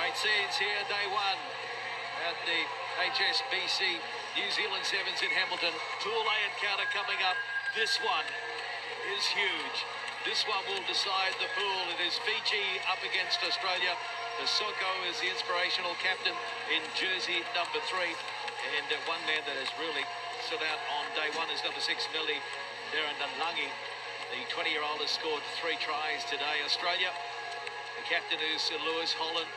Great scenes here, day one at the HSBC New Zealand Sevens in Hamilton. Pool A encounter coming up. This one is huge. This one will decide the pool. It is Fiji up against Australia. Soko is the inspirational captain in jersey number 3. And one man that has really stood out on day one is number 6, Millie Langi. The 20-year-old has scored 3 tries today. Australia, the captain is Lewis Holland.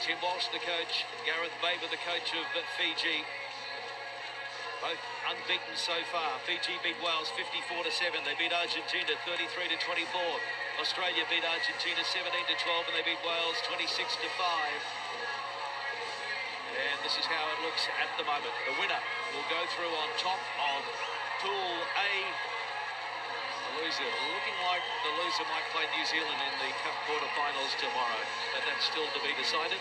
Tim Walsh, the coach. Gareth Baber, the coach of Fiji. Both unbeaten so far. Fiji beat Wales 54-7. They beat Argentina 33-24. Australia beat Argentina 17-12, and they beat Wales 26-5. And this is how it looks at the moment. The winner will go through on top of Pool A. The loser, looking like the loser might play New Zealand in the Cup quarterfinals tomorrow, but that's still to be decided.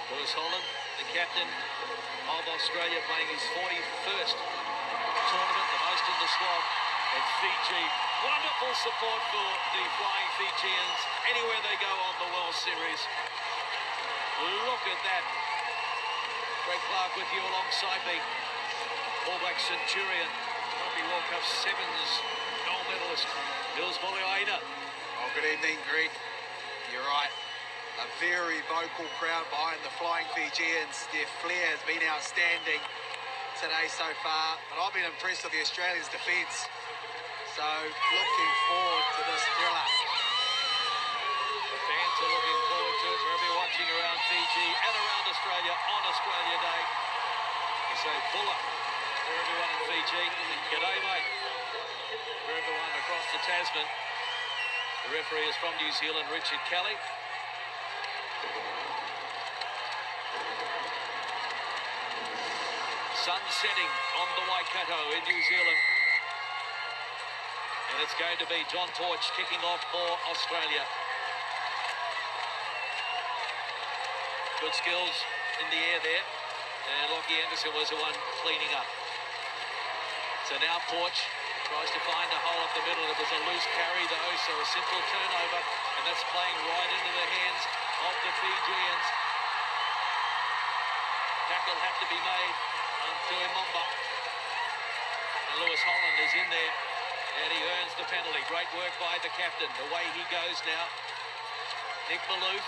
Lewis Holland, the captain of Australia, playing his 41st tournament, the most in the squad. And Fiji, wonderful support for the Flying Fijians anywhere they go on the World Series. Look at that. Greg Clark with you alongside me. All Black Centurion, Rugby World Cup Sevens gold medalist, Nils Moliaina. Oh, good evening, Greg. You're right. A very vocal crowd behind the Flying Fijians. Their flair has been outstanding today so far, but I've been impressed with the Australians' defence. So, looking forward to this thriller. The fans are looking forward to it, for everyone watching around Fiji and around Australia on Australia Day. We say bulla for everyone in Fiji. G'day, mate. For everyone across the Tasman. The referee is from New Zealand, Richard Kelly. Sun setting on the Waikato in New Zealand. And it's going to be John Torch kicking off for Australia. Good skills in the air there. And Lockie Anderson was the one cleaning up. So now Torch tries to find a hole up the middle. It was a loose carry though, so a simple turnover. And that's playing right into the hands of the Fijians. Tackle have to be made to Imamba. And Lewis Holland is in there. And he earns the penalty. Great work by the captain. The way he goes now. Nick Maloof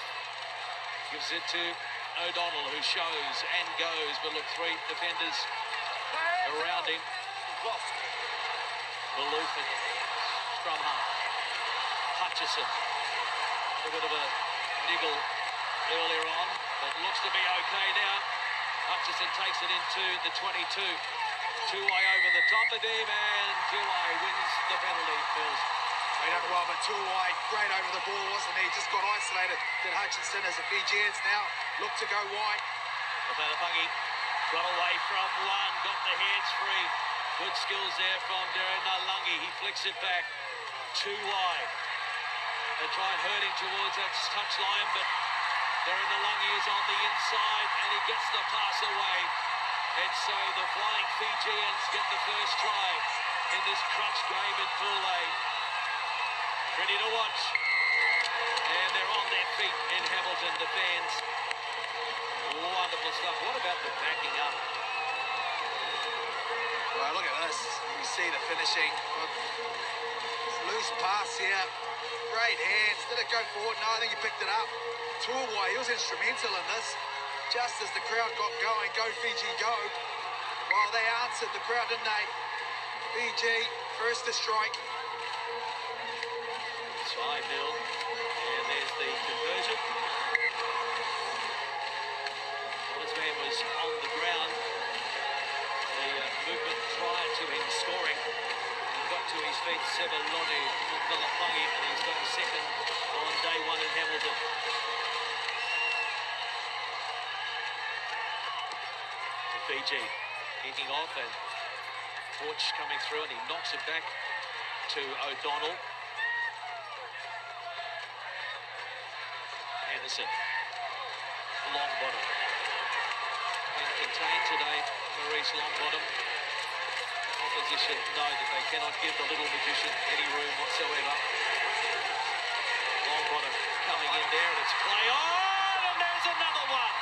gives it to O'Donnell, who shows and goes. But look, 3 defenders around him. Maloof at scrum half. Hutchison. A bit of a niggle earlier on, but looks to be okay now. Hutchison takes it into the 22. Tuai over the top of him, and Tuai wins the penalty, Mills. They done well, but Tuai, great over the ball, wasn't he? Just got isolated. Did Hutchinson as the Fijians now look to go wide. Whakarapungi got away from one, got the hands free. Good skills there from Langi. He flicks it back. Tuai. They try and hurt him towards that touchline, but Langi is on the inside, and he gets the pass away. And so the Flying Fijians get the first try in this crunch game in Pool A. Ready to watch. And they're on their feet in Hamilton, the fans. Wonderful stuff. What about the backing up? Well, look at this. You see the finishing. Loose pass here. Great hands. Did it go forward? No, I think he picked it up. Tuai, he was instrumental in this. Just as the crowd got going, go Fiji, go. Well, they answered the crowd, didn't they? Fiji, first to strike. It's 5-0. And there's the conversion. Well, this man was on the ground. The movement prior to him scoring. He got to his feet, Sebaloni Mukalapangi, and he's got second on day one in Hamilton. Fiji kicking off, and Torch coming through, and he knocks it back to O'Donnell. Anderson, long bottom. Been contained today, Maurice Longbottom. Opposition know that they cannot give the little magician any room whatsoever. Longbottom coming in there, and it's play on, and there There's another one.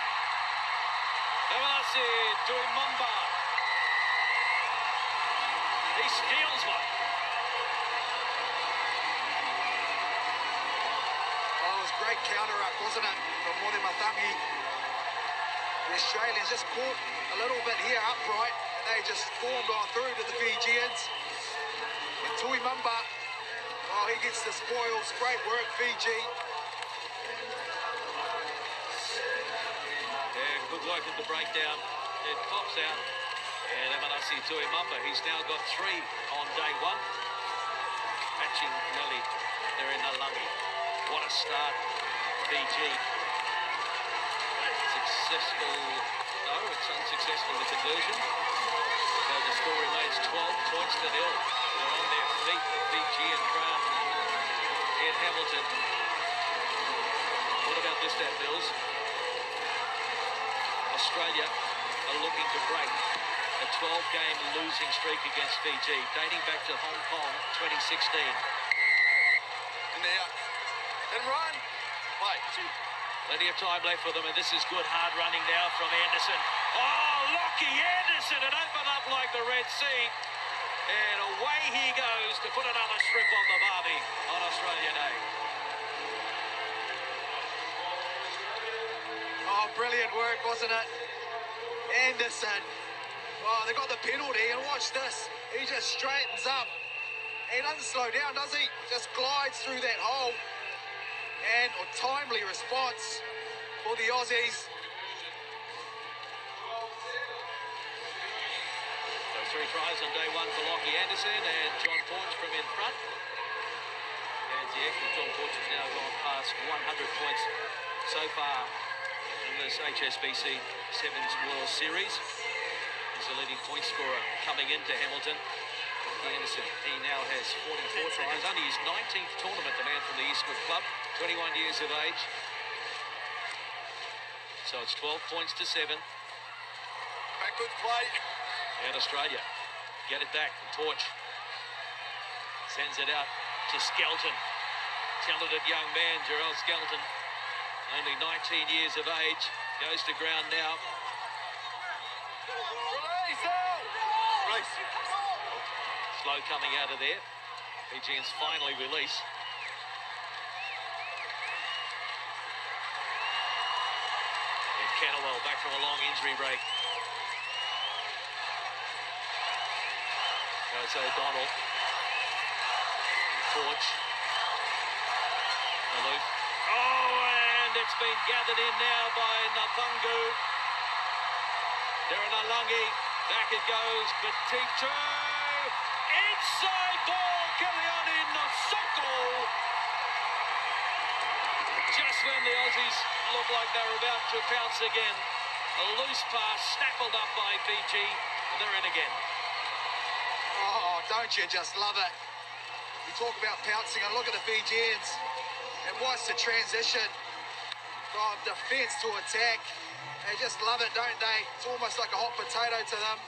Emalasi Duimamba. He steals one. Oh, it was a great counter-up, wasn't it, from Mori Matangi. The Australians just caught a little bit here upright, and they just formed on through to the Fijians. And Tuimamba, oh, he gets the spoils. Great work, Fiji. Yeah, good work at the breakdown. It pops out. And Emanasi Tuimamba, he's now got 3 on day 1. Matching Nelly there in Nalungi. What a start, Fiji. Successful, no, it's unsuccessful, the conversion. So the score remains 12 points to 0. They're on their feet, the Fijian crowd in Hamilton. What about this, Dan Mills? Australia are looking to break a 12-game losing streak against Fiji, dating back to Hong Kong 2016. And there, and run, play. Plenty of time left for them, and this is good hard running now from Anderson. Oh, Lockie Anderson, it opened up like the Red Sea. And away he goes to put another shrimp on the barbie on Australia Day. Oh, brilliant work, wasn't it? Anderson. Oh, they got the penalty, and watch this. He just straightens up. He doesn't slow down, does he? Just glides through that hole. And a timely response for the Aussies. So 3 tries on day 1 for Lockie Anderson and John Porch from in front. And the actual John Porch has now gone past 100 points so far in this HSBC Sevens World Series. He's the leading point scorer coming into Hamilton. Anderson, he now has 44 tries, only his 19th tournament, the man from the Eastwood Club, 21 years of age. So it's 12 points to 7. Backwards play. And Australia get it back. Torch sends it out to Skelton. Talented young man, Jarrell Skelton, only 19 years of age, goes to ground now. Release. Slow coming out of there. Fijians finally release. And Cannawell back from a long injury break. Goes O'Donnell. Porch. Aloof. Oh, and it's been gathered in now by Napungu. Deranalungi. Back it goes. Petito. Inside ball, Kiliani Nosoko. Just when the Aussies look like they're about to pounce again. A loose pass snackled up by Fiji, and they're in again. Oh, don't you just love it? We talk about pouncing, and look at the Fijians. And watch the transition from defence to attack. They just love it, don't they? It's almost like a hot potato to them.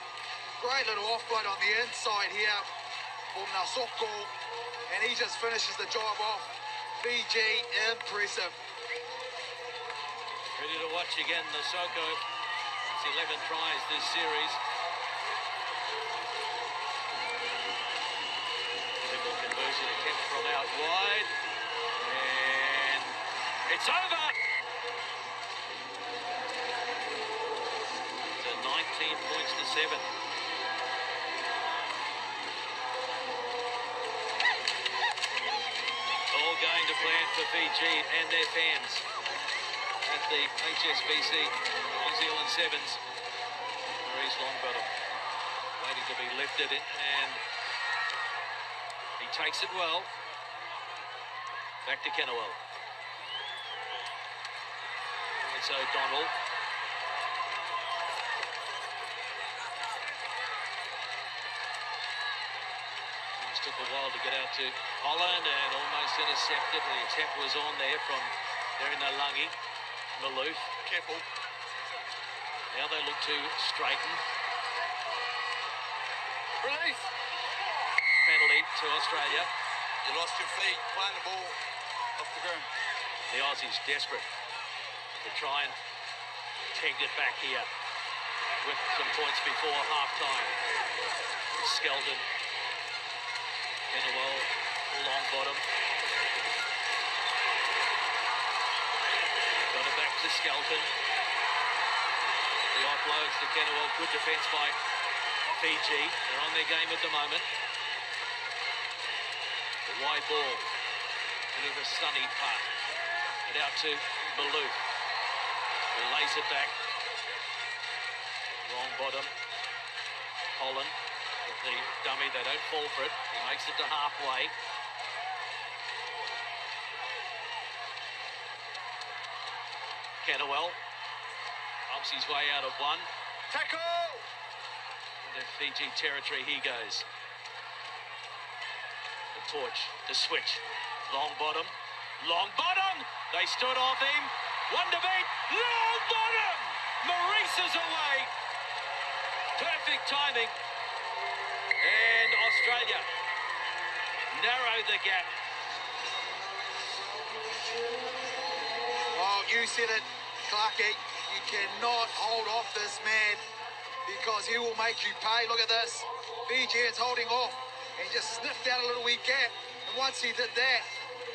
Great little offload on the inside here from Nasoko, and he just finishes the job off. Fiji, impressive. Ready to watch again, Nasoko. It's 11 tries this series. Triple conversion attempt from out wide. And it's over! So 19 points to 7. Going to plan for Fiji and their fans at the HSBC New Zealand Sevens. Maurice Longbottom waiting to be lifted in, and he takes it well. Back to Kennewell. It's O'Donnell. Took a while to get out to Holland and almost intercepted. The attempt was on there from Deranalungi. Maloof. Careful. Now they look to straighten. Release. Penalty to Australia. You lost your feet, playing the ball off the ground. The Aussies desperate to try and peg it back here with some points before half-time. Skelton. Kennewell, long bottom. Got it back to Skelton. The offloads to Kennewell. Good defence by Fiji. They're on their game at the moment. The wide ball into the sunny part. And out to Maloof. He lays it back. Wrong bottom. Holland with the dummy. They don't fall for it. He makes it to halfway. Kennewell bumps his way out of one. Tackle! Into Fiji territory he goes. The torch, the switch. Long bottom. Long bottom! They stood off him. One to beat. Long bottom! Maurice is away. Perfect timing. And Australia narrow the gap. Well, you said it, Clarkie. You cannot hold off this man because he will make you pay. Look at this. Fijians holding off and just sniffed out a little wee gap. And once he did that,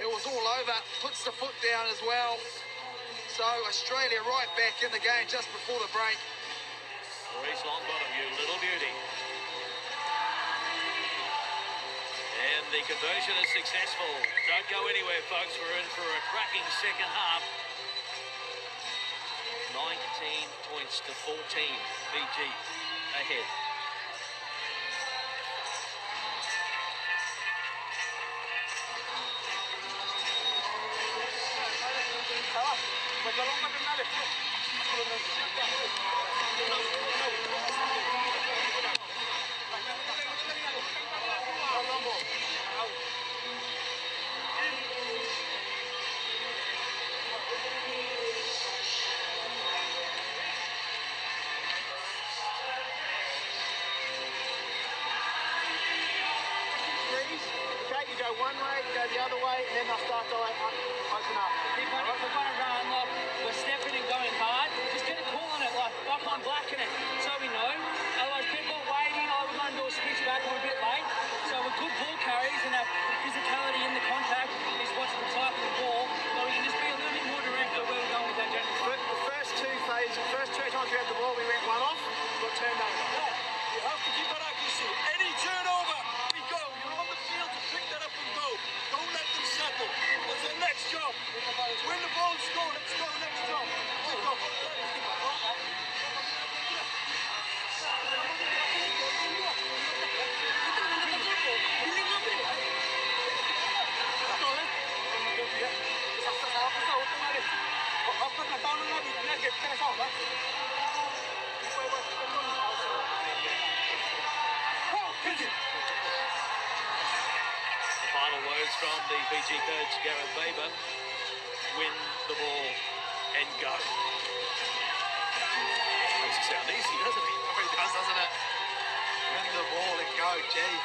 it was all over. Puts the foot down as well. So Australia right back in the game just before the break. Maurice Longbottom, you little beauty. And the conversion is successful. Don't go anywhere, folks. We're in for a cracking second half. 19 points to 14. Fiji ahead. You go one way, you go the other way, and then they'll start to open up. We're going to run, like, we're stepping and going hard. Just get a call on it, like I'm blacking it, so we know. Otherwise, people are waiting, we're going to do a switch back, we're a bit late. So with good ball carries and our physicality in the contact is what's exciting the ball. But we can just be a little bit more direct at where we're going with that general. The first two times we had the ball, we went one off, got turned over. You have to keep that accuracy. Any turnover, we go. You're on the field to pick that up and go. Don't let them settle. That's the next job. When the ball's go, let's go, next job. Let's go. Final words from the Fiji coach, Gareth Baber. Win the ball and go. Makes it sound easy, doesn't it? It does, doesn't it? Win the ball and go, gee.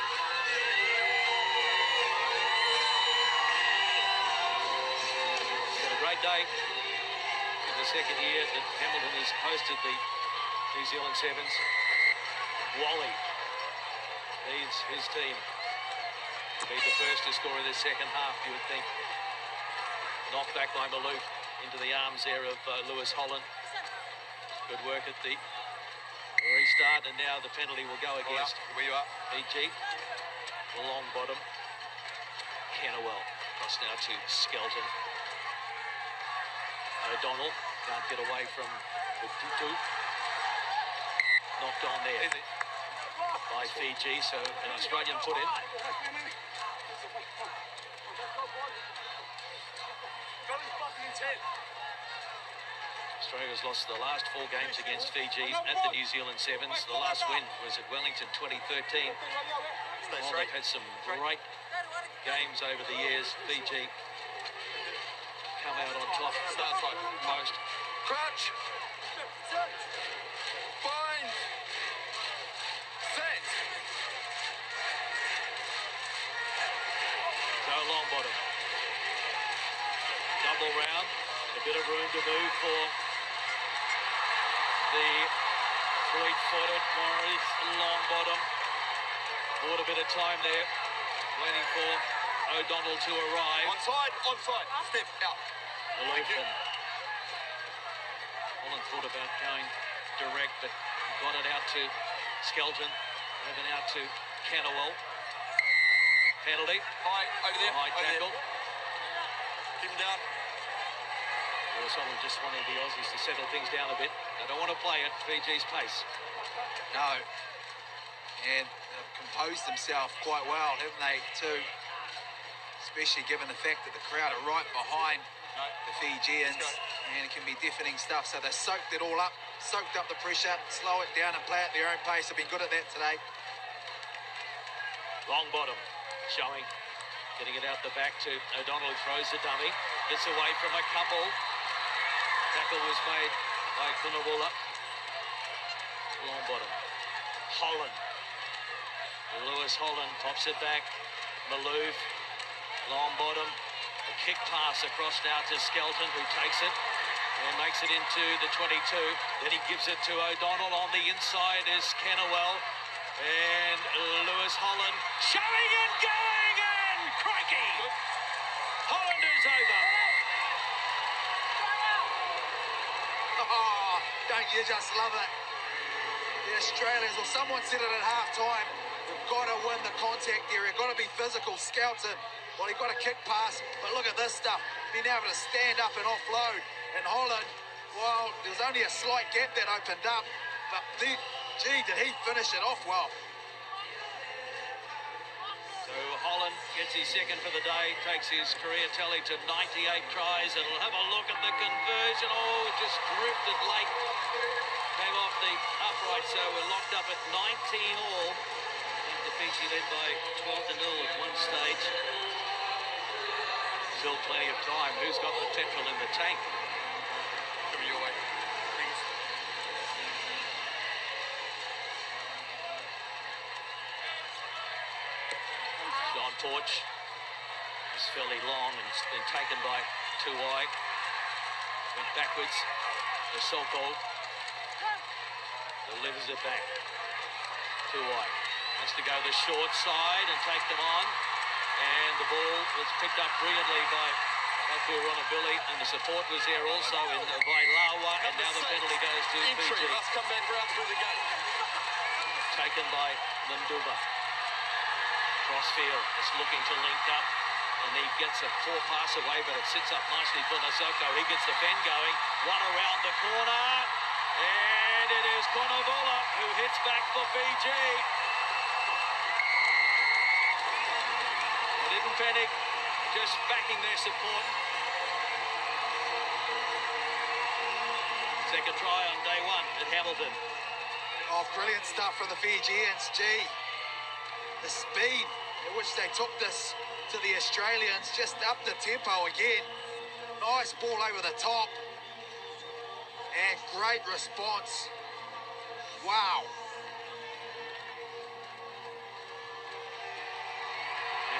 It's been a great day. In the second year that Hamilton has hosted the New Zealand Sevens. Wally leads his team. Be the first to score in the second half, you would think. Knocked back by Maloof into the arms there of Lewis Holland. Good work at the restart, and now the penalty will go against Fiji. The long bottom. Kennewell. Cross now to Skelton. O'Donnell can't get away from the tutu. Knocked on there by Fiji, so an Australian put in. Australia's lost the last 4 games against Fiji at the New Zealand Sevens. The last win was at Wellington 2013. Well, they've had some great games over the years. Fiji come out on top. Starts like most. Crutch. Bind. Set. Go long bottom. Double round. A Bit of room to move for the fleet-footed Morris Longbottom. Bought a bit of time there, waiting for O'Donnell to arrive. Onside, onside. Step out. Thank you. Holland thought about going direct, but got it out to Skelton, moving out to Cannawell. Penalty. High, over there. High tackle. Keep him down. Lewis Holland just wanting the Aussies to settle things down a bit. They don't want to play at Fiji's pace. No. And they've composed themselves quite well, haven't they, too? Especially given the fact that the crowd are right behind the Fijians, and it can be deafening stuff. So they soaked it all up, soaked up the pressure, slow it down and play at their own pace. They've been good at that today. Longbottom showing, getting it out the back to O'Donnell, who throws the dummy, gets away from a couple. Tackle was made by Kunawula. Longbottom. Holland. Lewis Holland pops it back. Malouf. Longbottom. A kick pass across now to Skelton, who takes it and makes it into the 22. Then he gives it to O'Donnell. On the inside is Cannawell. And Lewis Holland showing and going, and crikey! Holland is over. Oh, don't you just love it? The Australians, or someone said it at half-time, we've got to win the contact area, got to be physical. Skelton, well, he got a kick pass, but look at this stuff, being able to stand up and offload. And Holland, well, there was only a slight gap that opened up, but gee, did he finish it off well. So Holland gets his second for the day, takes his career tally to 98 tries, and we'll have a look at the conversion. Oh, it just drifted late. Came off the upright, so we're locked up at 19 all. I think the Fiji led by 12-0 at one stage. Still plenty of time. Who's got the petrol in the tank? Come your way. Please. John Torch is fairly long and it's been taken by Tuai. Went backwards. The Soko delivers it back. Tuai wants to go the short side and take them on. And the ball was picked up brilliantly by Billy, and the support was there also by Lawa, and now the penalty goes to Fiji. Let's come back round through the gate. Taken by Linduba. Crossfield is looking to link up, and he gets a poor pass away, but it sits up nicely for Nasoko. He gets the pen going, one around the corner, and it is Konovola who hits back for Fiji. They didn't panic, just backing their support. Second try on day one at Hamilton. Oh, brilliant stuff from the Fijians. Gee, the speed at which they took this to the Australians, just up the tempo again. Nice ball over the top. And great response. Wow.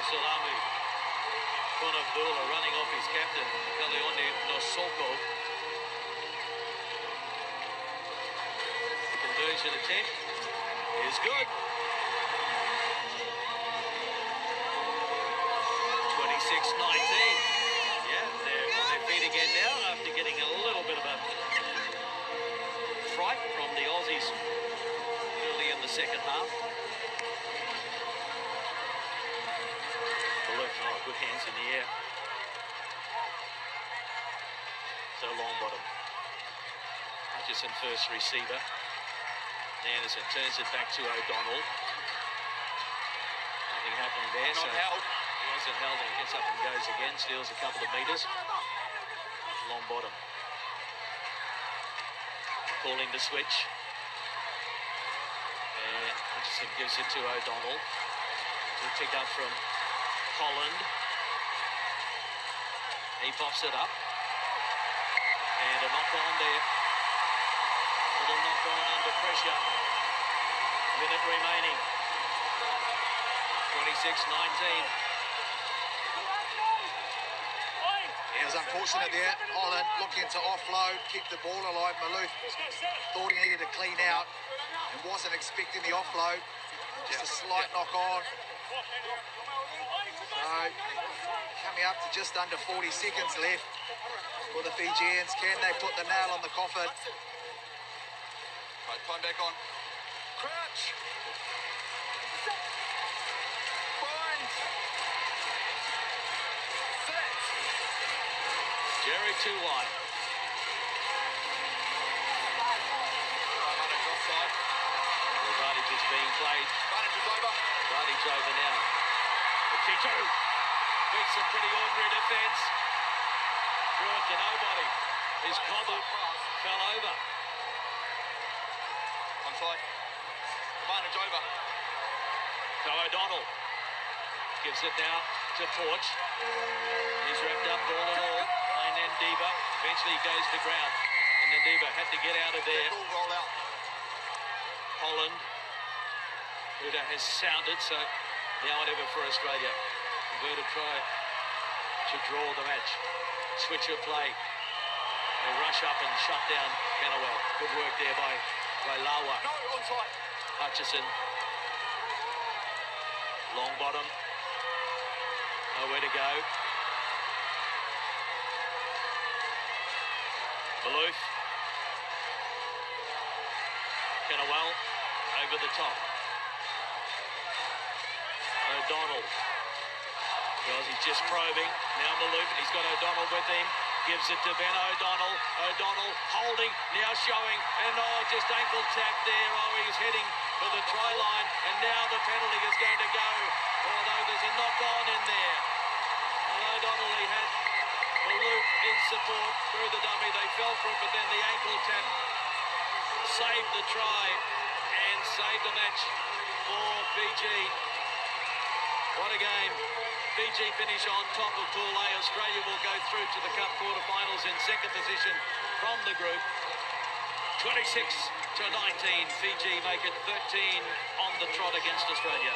Salamu. Konavdula running off his captain, Kalione Nosoko. The conversion attempt is good. 26-19. Yeah, they're on their feet again now after getting a little bit of a fright from the Aussies early in the second half. Oh, good hands in the air. So Longbottom. Hutchison first receiver. Anderson turns it back to O'Donnell. Nothing happened there. Not held. He wasn't held, and he gets up and goes again. Steals a couple of metres. Longbottom. Calling the switch. And Hutchison gives it to O'Donnell. To pick up from Holland. He pops it up. And a knock on there. Little knock on under pressure. Minute remaining. 26-19. Yeah, was unfortunate there. Holland looking to offload, keep the ball alive. Maloof thought he needed to clean out and wasn't expecting the offload. Just a slight knock on. So, coming up to just under 40 seconds left for the Fijians. Can they put the nail on the coffin? Right, time back on. Crouch. Bind. Set. Jerry too wide. Advantage offside. The advantage is being played. Advantage is over. Advantage over now. The Titu beats some pretty ordinary defence. Threw it to nobody. His cover fell over. Onside. Advantage over. So O'Donnell gives it now to Porch. He's wrapped up ball and all. And then Diva eventually goes to ground. And then Diva had to get out of there. Ball roll out. Holland, Huda has sounded, so now whatever for Australia. Converted try to draw the match. Switch of play. They rush up and shut down Kennewell. Good work there by Lawa. No, onside. Hutchison. Long bottom. Nowhere to go. Maloof. Kennewell over the top. O'Donnell. Well, he's just probing. Now Maloof, and he's got O'Donnell with him. Gives it to Ben O'Donnell. O'Donnell holding, now showing. And just ankle tap there. He's heading for the try line. And now the penalty is going to go. Although there's a knock on in there. And O'Donnell, he had Maloof in support through the dummy. They fell for it, but then the ankle tap saved the try and saved the match for Fiji. What a game. Fiji finish on top of Pool A. Australia will go through to the Cup quarterfinals in second position from the group. 26-19. Fiji make it 13 on the trot against Australia.